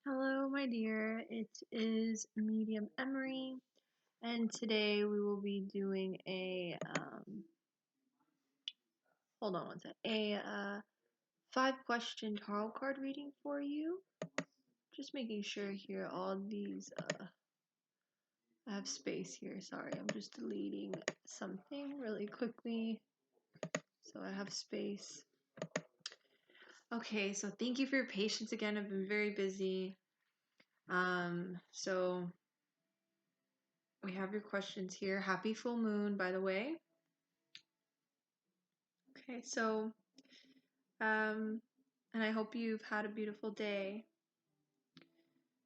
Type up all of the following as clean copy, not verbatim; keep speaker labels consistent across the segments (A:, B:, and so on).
A: Hello, my dear. It is Medium Emary, and today we will be doing a hold on one sec, a 5-question tarot card reading for you. Just making sure here all these I have space here. Sorry, I'm just deleting something really quickly so I have space. Okay, so thank you for your patience again. I've been very busy. So we have your questions here. Happy full moon, by the way. Okay, so and I hope you've had a beautiful day.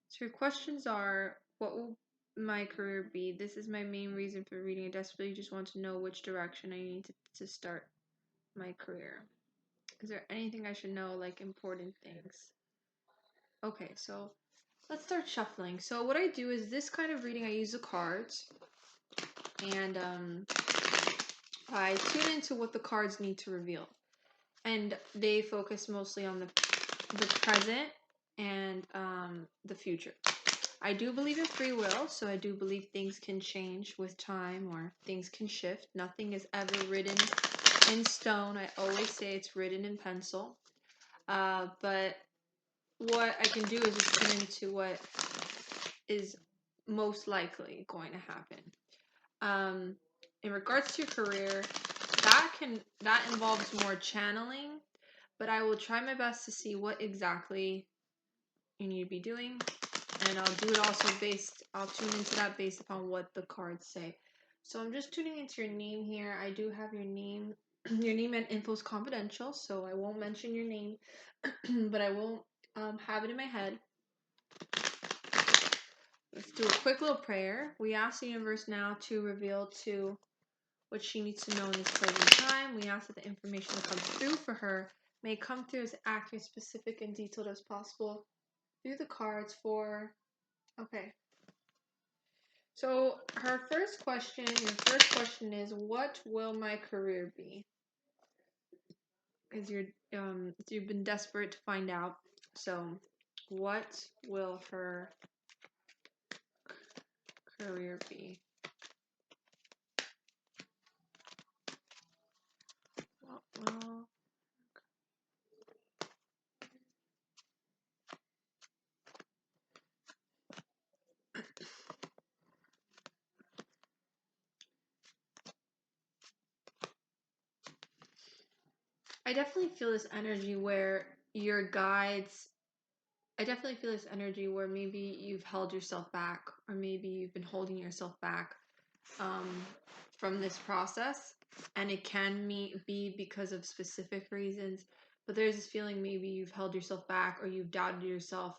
A: So your questions are, what will my career be? This is my main reason for reading. I desperately just want to know which direction I need to start my career. Is there anything I should know, like important things? Okay, so let's start shuffling. So what I do is this kind of reading, I use the cards, and I tune into what the cards need to reveal. And they focus mostly on the present and the future. I do believe in free will, so I do believe things can change with time or things can shift. Nothing is ever written in stone. I always say it's written in pencil. But what I can do is just tune into what is most likely going to happen. In regards to your career, that involves more channeling, but I will try my best to see what exactly you need to be doing, and I'll do it also I'll tune into that based upon what the cards say. So I'm just tuning into your name here. I do have your name. Your name and info is confidential, so I won't mention your name, but I will have it in my head. Let's do a quick little prayer. We ask the universe now to reveal to what she needs to know in this present time. We ask that the information that comes through for her may come through as accurate, specific, and detailed as possible through the cards for... Okay. So your first question is, what will my career be? Because you've been desperate to find out. So what will her career be? Well, I definitely feel this energy where your guides I definitely feel this energy where maybe you've held yourself back, or maybe you've been holding yourself back um, from this process, and it can be because of specific reasons. But there's this feeling maybe you've held yourself back, or you've doubted yourself,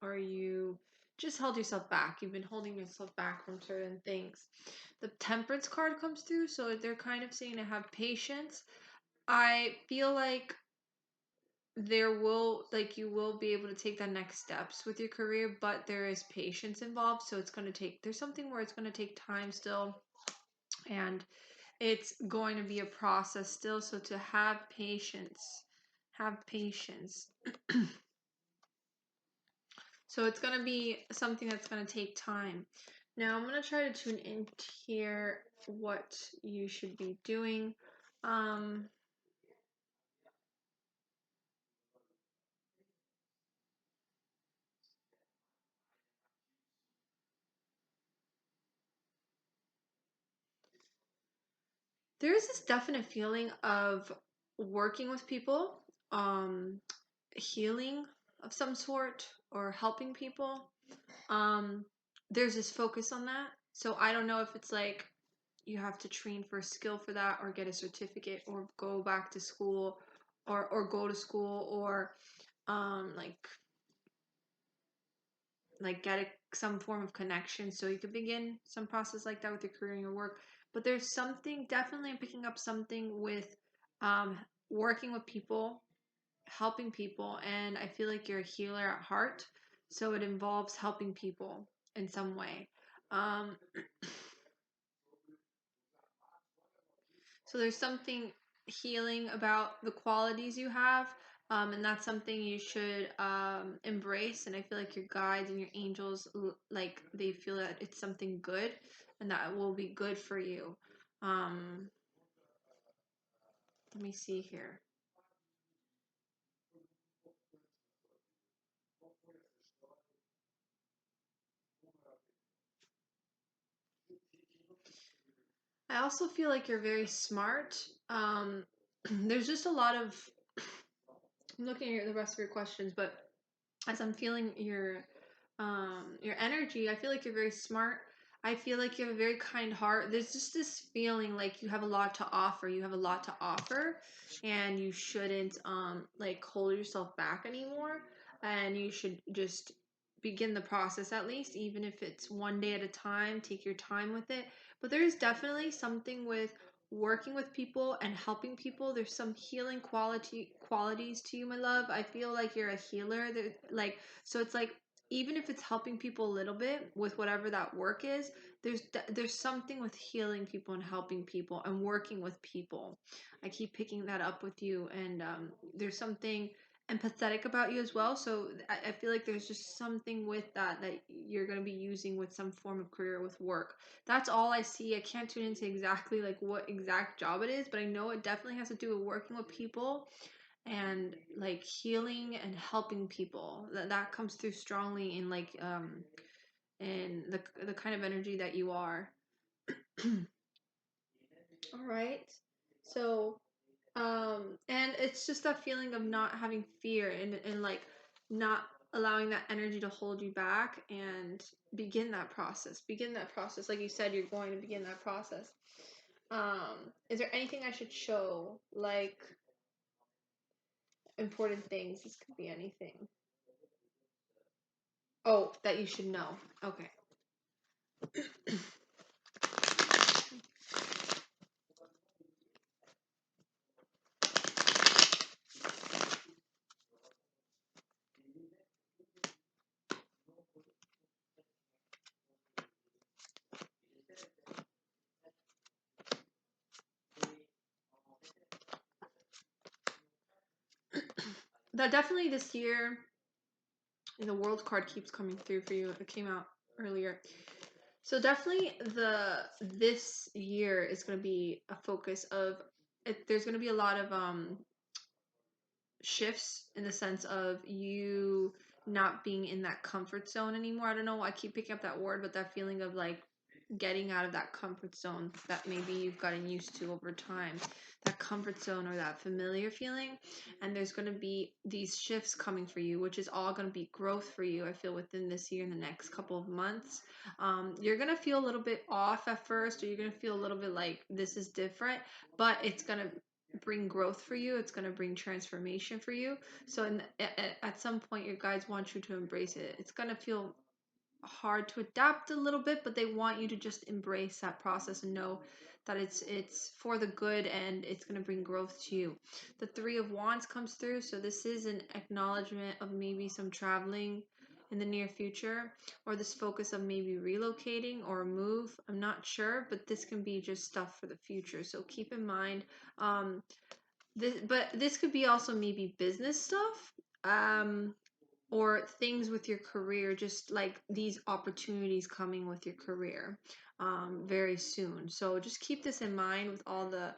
A: or you just held yourself back. You've been holding yourself back from certain things. The Temperance card comes through, so they're kind of saying to have patience. I feel like you will be able to take the next steps with your career, but there is patience involved, so there's something where it's going to take time still, and it's going to be a process still, so to have patience. So it's going to be something that's going to take time. Now I'm going to try to tune in here what you should be doing. There is this definite feeling of working with people, healing of some sort, or helping people. Um, there's this focus on that. So I don't know if it's like you have to train for a skill for that, or get a certificate, or go back to school, or go to school, or like get some form of connection so you could begin some process like that with your career and your work. But there's something, definitely I'm picking up something with working with people, helping people, and I feel like you're a healer at heart, so it involves helping people in some way. um, so there's something healing about the qualities you have, And that's something you should embrace. And I feel like your guides and your angels, like they feel that it's something good and that will be good for you. Um, let me see here. I also feel like you're very smart. There's just a lot of. I'm looking at the rest of your questions, but as I'm feeling your energy, I feel like you're very smart. I feel like you have a very kind heart. There's just this feeling like you have a lot to offer. You have a lot to offer, and you shouldn't like hold yourself back anymore. And you should just begin the process at least, even if it's one day at a time. Take your time with it. But there is definitely something with working with people and helping people. There's some healing qualities to you, my love. I feel like you're a healer. Like, so it's like, even if it's helping people a little bit with whatever that work is, there's something with healing people and helping people and working with people. I keep picking that up with you, and there's something empathetic about you as well. So I feel like there's just something with that you're going to be using with some form of career with work. That's all I see. I can't tune into exactly like what exact job it is, but I know it definitely has to do with working with people and like healing and helping people. That comes through strongly in like in the kind of energy that you are. All right. So and it's just that feeling of not having fear and like not allowing that energy to hold you back, and begin that process. Begin that process. Like you said, you're going to begin that process. Is there anything I should show? Like important things. This could be anything. Oh, that you should know. Okay. That definitely this year, the world card keeps coming through for you. It came out earlier. So definitely this year is going to be a focus of there's going to be a lot of shifts in the sense of you not being in that comfort zone anymore. I don't know why I keep picking up that word, but that feeling of like getting out of that comfort zone that maybe you've gotten used to over time, that comfort zone or that familiar feeling. And there's going to be these shifts coming for you, which is all going to be growth for you. I feel within this year, in the next couple of months, you're going to feel a little bit off at first, or you're going to feel a little bit like this is different, but it's going to bring growth for you. It's going to bring transformation for you. So at some point your guides want you to embrace it. It's going to feel hard to adapt a little bit, but they want you to just embrace that process and know that it's for the good, and it's going to bring growth to you. The 3 of Wands comes through, so this is an acknowledgement of maybe some traveling in the near future, or this focus of maybe relocating or a move. I'm not sure, but this can be just stuff for the future, so keep in mind. This could be also maybe business stuff, or things with your career, just like these opportunities coming with your career very soon. So just keep this in mind with all the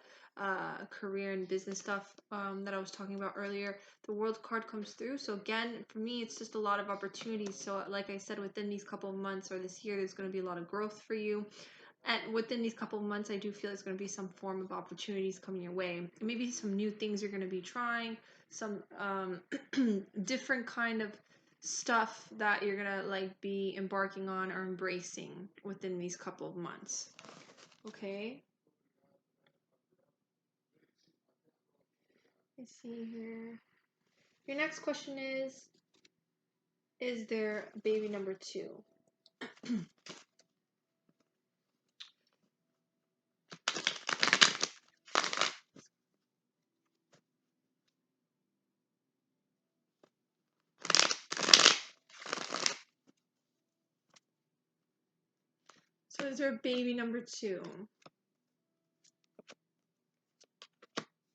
A: career and business stuff that I was talking about earlier. The world card comes through. So again, for me, it's just a lot of opportunities. So like I said, within these couple of months or this year, there's going to be a lot of growth for you. And within these couple of months, I do feel it's going to be some form of opportunities coming your way. Maybe some new things you're going to be trying, some different kind of stuff that you're going to like be embarking on or embracing within these couple of months. Okay. Let's see here. Your next question is there baby number 2? So is there baby number 2?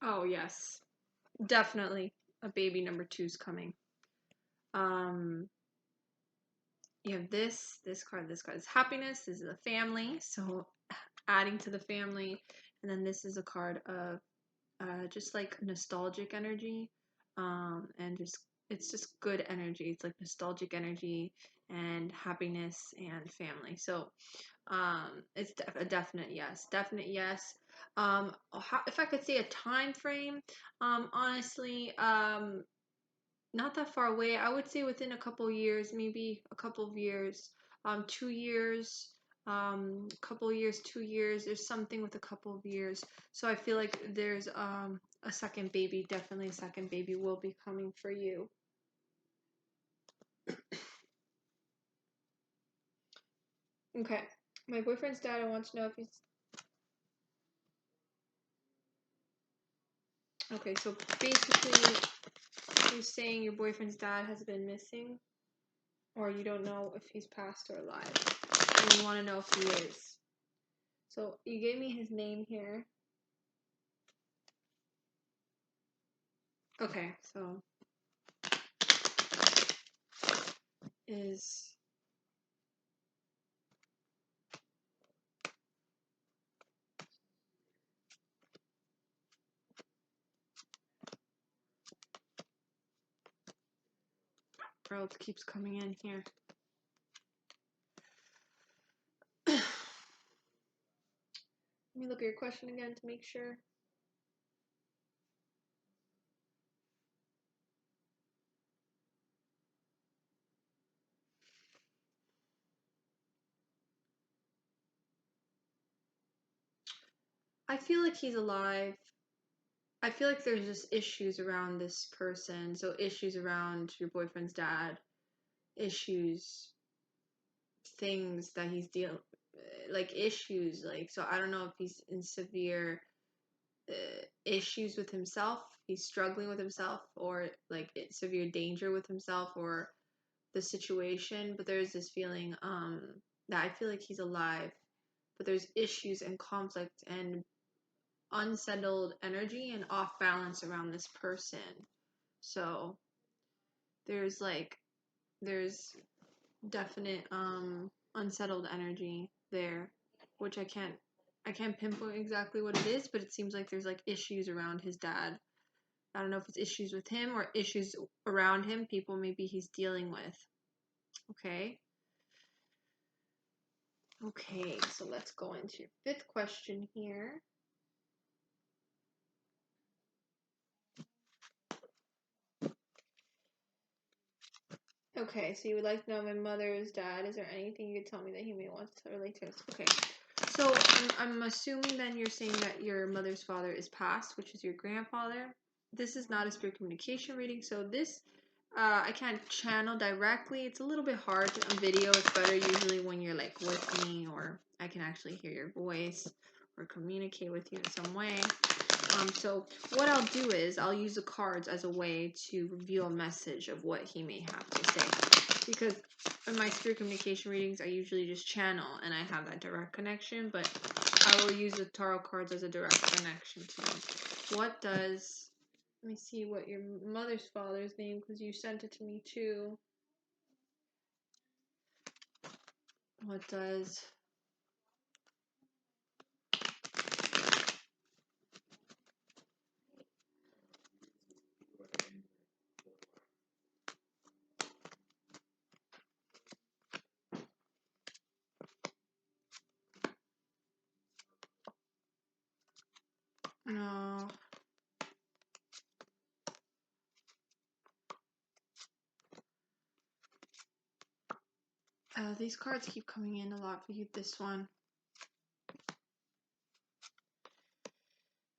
A: Oh, yes. Definitely. a baby number 2 is coming. You have this card. This card is happiness. This is a family, so adding to the family. And then this is a card of just like nostalgic energy, and it's just good energy. It's like nostalgic energy and happiness and family. So it's a definite yes. Definite yes. If I could say a time frame, honestly, not that far away. I would say within a couple years, maybe a couple of years, 2 years, couple of years, 2 years. There's something with a couple of years. So I feel like there's a second baby, definitely a second baby will be coming for you. Okay, my boyfriend's dad. I want to know if he's okay. So basically, you're saying your boyfriend's dad has been missing, or you don't know if he's passed or alive, and you want to know if he is. So you gave me his name here. Okay, so is bro, it keeps coming in here. Let me look at your question again to make sure. I feel like he's alive. I feel like there's just issues around this person. So issues around your boyfriend's dad, issues, things that he's dealing, like issues. Like, so I don't know if he's in severe issues with himself. He's struggling with himself, or like severe danger with himself, or the situation. But there's this feeling that I feel like he's alive, but there's issues and conflict and unsettled energy and off balance around this person. So there's definite unsettled energy there, which I can't pinpoint exactly what it is, but it seems like there's like issues around his dad. I don't know if it's issues with him or issues around him, people maybe he's dealing with. Okay. Okay, so let's go into your 5th question here. Okay, so you would like to know my mother's dad. Is there anything you could tell me that he may want to relate to us? Okay, so I'm assuming then you're saying that your mother's father is passed, which is your grandfather. This is not a spirit communication reading, so this I can't channel directly. It's a little bit hard on video. It's better usually when you're like with me, or I can actually hear your voice or communicate with you in some way. So what I'll do is I'll use the cards as a way to reveal a message of what he may have to say. Because in my spirit communication readings, I usually just channel and I have that direct connection, but I will use the tarot cards as a direct connection to him. Let me see what your mother's father's name, because you sent it to me too. What does no. These cards keep coming in a lot for you. This one.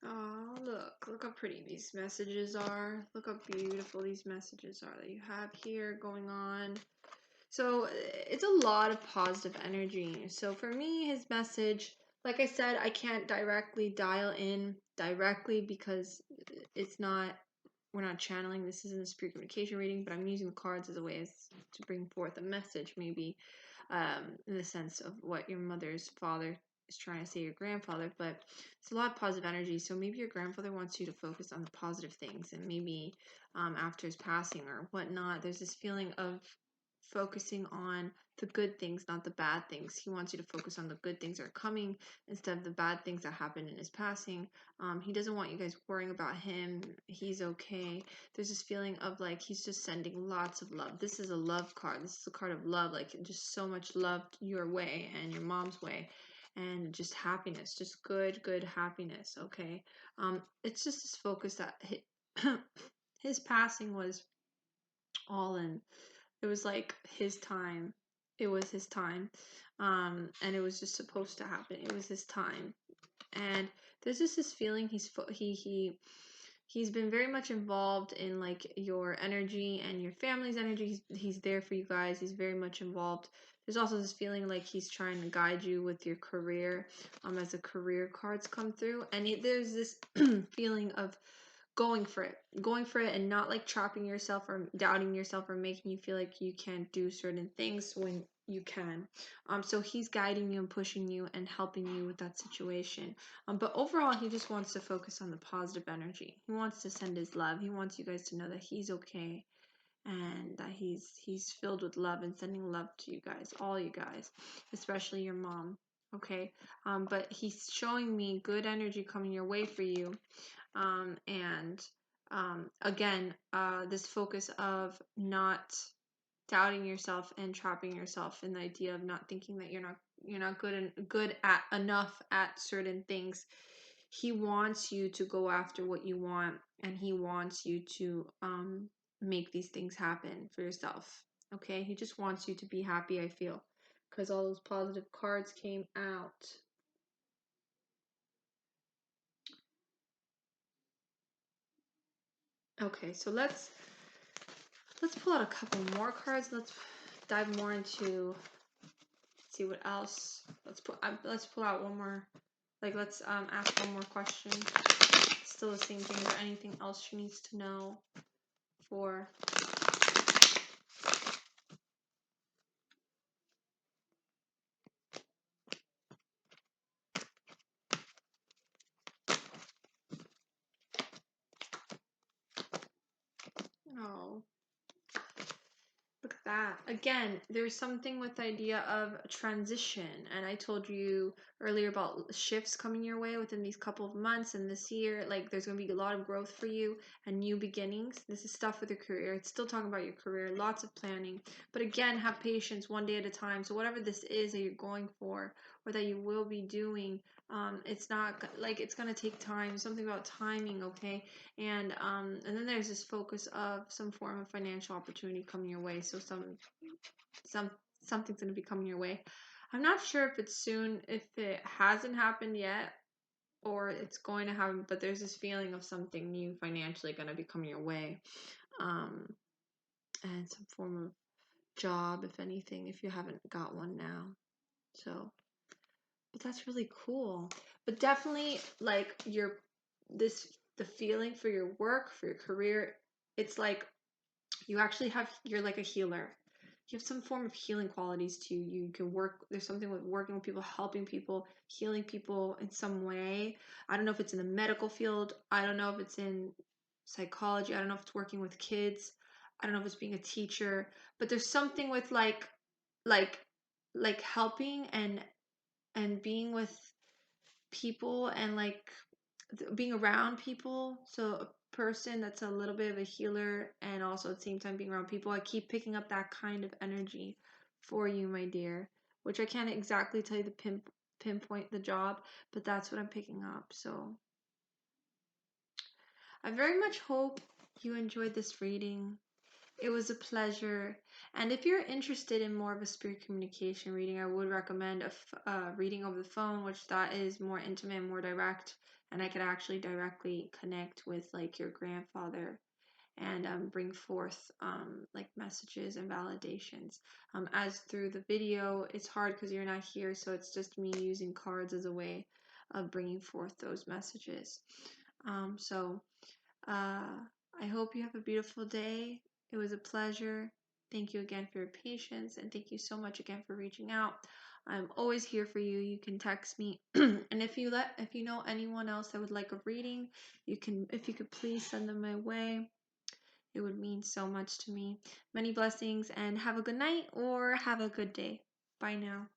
A: Oh, look how pretty these messages are. Look how beautiful these messages are that you have here going on. So it's a lot of positive energy. So for me, his message, like I said, I can't directly dial in directly because we're not channeling. This isn't a spirit communication reading, but I'm using the cards as a way to bring forth a message, maybe in the sense of what your mother's father is trying to say your grandfather, but it's a lot of positive energy. So maybe your grandfather wants you to focus on the positive things, and maybe after his passing or whatnot, there's this feeling of focusing on the good things, not the bad things. He wants you to focus on the good things that are coming instead of the bad things that happened in his passing. He doesn't want you guys worrying about him. He's okay. There's this feeling of like he's just sending lots of love. This is a love card. This is a card of love, like just so much love your way and your mom's way, and just happiness, just good happiness. Okay, it's just this focus that his passing was all in. It was like his time. It was his time. And it was just supposed to happen. It was his time. And there's just this feeling he's been very much involved in like your energy and your family's energy. He's there for you guys. He's very much involved. There's also this feeling like he's trying to guide you with your career, as the career cards come through. And there's this feeling of going for it and not like trapping yourself or doubting yourself or making you feel like you can't do certain things when you can. So he's guiding you and pushing you and helping you with that situation. But overall, he just wants to focus on the positive energy. He wants to send his love. He wants you guys to know that he's okay and that he's filled with love and sending love to you guys, all you guys, especially your mom. Okay. But he's showing me good energy coming your way for you. And again, this focus of not doubting yourself and trapping yourself in the idea of not thinking that you're not good at enough at certain things. He wants you to go after what you want, and he wants you to make these things happen for yourself. Okay, he just wants you to be happy, I feel, because all those positive cards came out. Okay, so let's pull out a couple more cards. Let's dive more into, see what else. Let's pull out one more. Like, let's ask one more question. Still the same thing. Is there anything else she needs to know for? Oh, look at that. Again, there's something with the idea of transition. And I told you earlier about shifts coming your way within these couple of months and this year. Like, there's going to be a lot of growth for you and new beginnings. This is stuff with your career. It's still talking about your career, lots of planning. But again, have patience, one day at a time. So whatever this is that you're going for or that you will be doing, it's not like it's going to take time. Something about timing, okay? And then there's this focus of some form of financial opportunity coming your way. So something's going to be coming your way. I'm not sure if it's soon, if it hasn't happened yet, or it's going to happen, but there's this feeling of something new financially going to be coming your way. And some form of job, if anything, if you haven't got one now. So, but that's really cool. But definitely, like, the feeling for your work, for your career, it's like you're like a healer. You have some form of healing qualities to you. You can work, there's something with working with people, helping people, healing people in some way. I don't know if it's in the medical field. I don't know if it's in psychology. I don't know if it's working with kids. I don't know if it's being a teacher, but there's something with like like helping and being with people and like being around people. So a person that's a little bit of a healer and also at the same time being around people. I keep picking up that kind of energy for you, my dear, which I can't exactly tell you the pinpoint the job, but that's what I'm picking up. So I very much hope you enjoyed this reading. It was a pleasure. And if you're interested in more of a spirit communication reading, I would recommend a reading over the phone, which that is more intimate and more direct. And I could actually directly connect with like your grandfather and bring forth like messages and validations. As through the video, it's hard because you're not here, so it's just me using cards as a way of bringing forth those messages. So I hope you have a beautiful day. It was a pleasure. Thank you again for your patience, and thank you so much again for reaching out. I'm always here for you. You can text me. And if you know anyone else that would like a reading, if you could please send them my way. It would mean so much to me. Many blessings and have a good night or have a good day. Bye now.